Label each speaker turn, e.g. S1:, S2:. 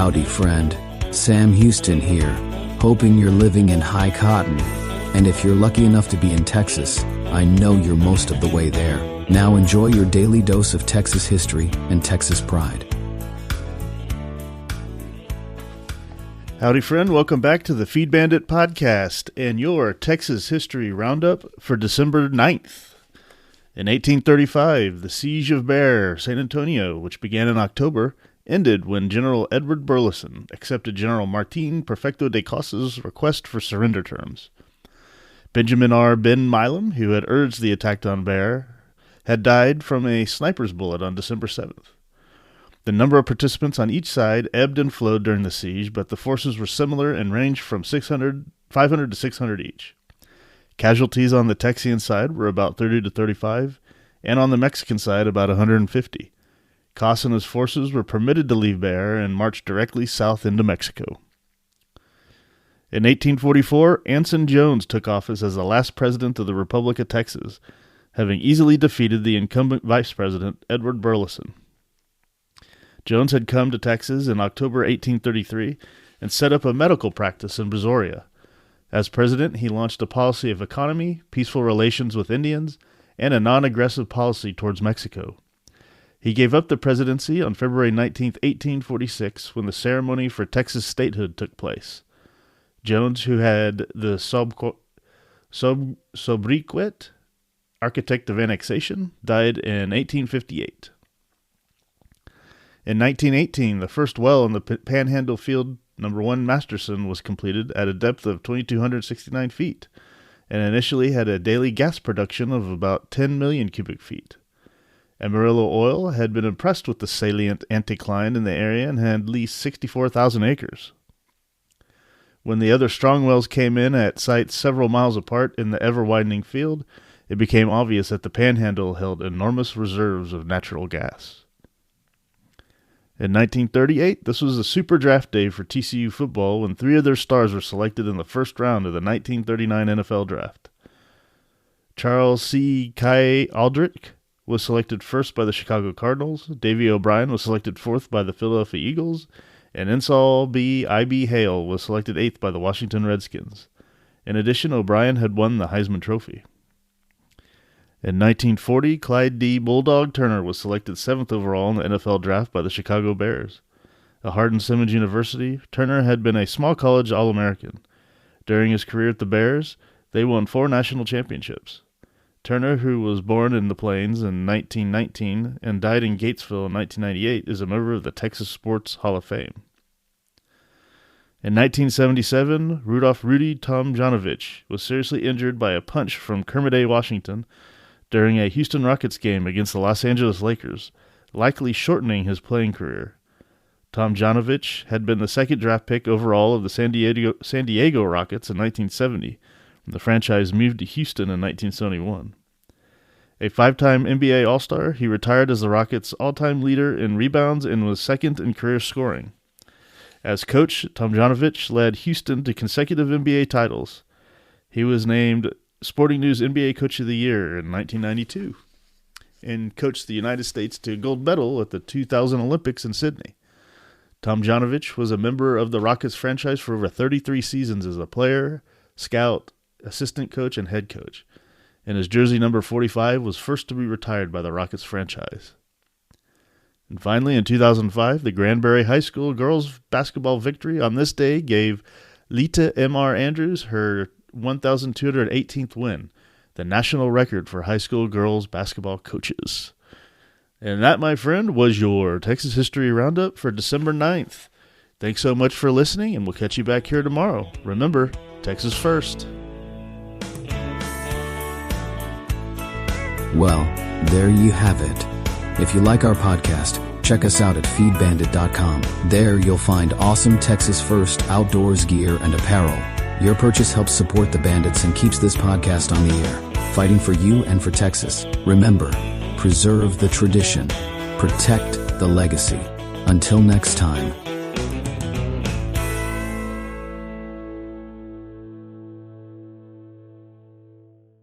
S1: Howdy, friend. Sam Houston here, hoping you're living in high cotton. And if you're lucky enough to be in Texas, I know you're most of the way there. Now enjoy your daily dose of Texas history and Texas pride.
S2: Howdy, friend. Welcome back to the Feed Bandit podcast and your Texas History Roundup for December 9th. In 1835, the Siege of San Antonio, which began in October, ended when General Edward Burleson accepted General Martin Perfecto de Costa's request for surrender terms. Benjamin R. Ben Milam, who had urged the attack on Bexar, had died from a sniper's bullet on December 7th. The number of participants on each side ebbed and flowed during the siege, but the forces were similar and ranged from 500 to 600 each. Casualties on the Texian side were about 30 to 35, and on the Mexican side about 150. Costa and his forces were permitted to leave Bexar and march directly south into Mexico. In 1844, Anson Jones took office as the last president of the Republic of Texas, having easily defeated the incumbent vice president, Edward Burleson. Jones had come to Texas in October 1833 and set up a medical practice in Brazoria. As president, he launched a policy of economy, peaceful relations with Indians, and a non-aggressive policy towards Mexico. He gave up the presidency on February 19, 1846, when the ceremony for Texas statehood took place. Jones, who had the sobriquet architect of annexation, died in 1858. In 1918, the first well in the Panhandle Field No. 1 Masterson was completed at a depth of 2,269 feet, and initially had a daily gas production of about 10 million cubic feet. Amarillo Oil had been impressed with the salient anticline in the area and had leased 64,000 acres. When the other strong wells came in at sites several miles apart in the ever-widening field, it became obvious that the Panhandle held enormous reserves of natural gas. In 1938, this was a super draft day for TCU football when 3 of their stars were selected in the first round of the 1939 NFL Draft. Charles C. Kai Aldrich was selected first by the Chicago Cardinals, Davey O'Brien was selected 4th by the Philadelphia Eagles, and Insaul B. I.B. Hale was selected 8th by the Washington Redskins. In addition, O'Brien had won the Heisman Trophy. In 1940, Clyde D. Bulldog Turner was selected 7th overall in the NFL Draft by the Chicago Bears. At Hardin-Simmons University, Turner had been a small college All-American. During his career at the Bears, they won 4 national championships. Turner, who was born in the Plains in 1919 and died in Gatesville in 1998, is a member of the Texas Sports Hall of Fame. In 1977, Rudolph Rudy Tomjanovich was seriously injured by a punch from Kermit A. Washington during a Houston Rockets game against the Los Angeles Lakers, likely shortening his playing career. Tomjanovich had been the second draft pick overall of the San Diego Rockets in 1970, when the franchise moved to Houston in 1971. A 5-time NBA All-Star, he retired as the Rockets' all-time leader in rebounds and was second in career scoring. As coach, Tomjanovich led Houston to consecutive NBA titles. He was named Sporting News NBA Coach of the Year in 1992 and coached the United States to a gold medal at the 2000 Olympics in Sydney. Tomjanovich was a member of the Rockets franchise for over 33 seasons as a player, scout, assistant coach, and head coach, and his jersey number 45 was first to be retired by the Rockets franchise. And finally, in 2005, the Granbury High School girls basketball victory on this day gave Lita M.R. Andrews her 1,218th win, the national record for high school girls basketball coaches. And that, my friend, was your Texas History Roundup for December 9th. Thanks so much for listening, and we'll catch you back here tomorrow. Remember, Texas first.
S1: Well, there you have it. If you like our podcast, check us out at feedbandit.com. There you'll find awesome Texas First outdoors gear and apparel. Your purchase helps support the Bandits and keeps this podcast on the air, fighting for you and for Texas. Remember, preserve the tradition, protect the legacy. Until next time.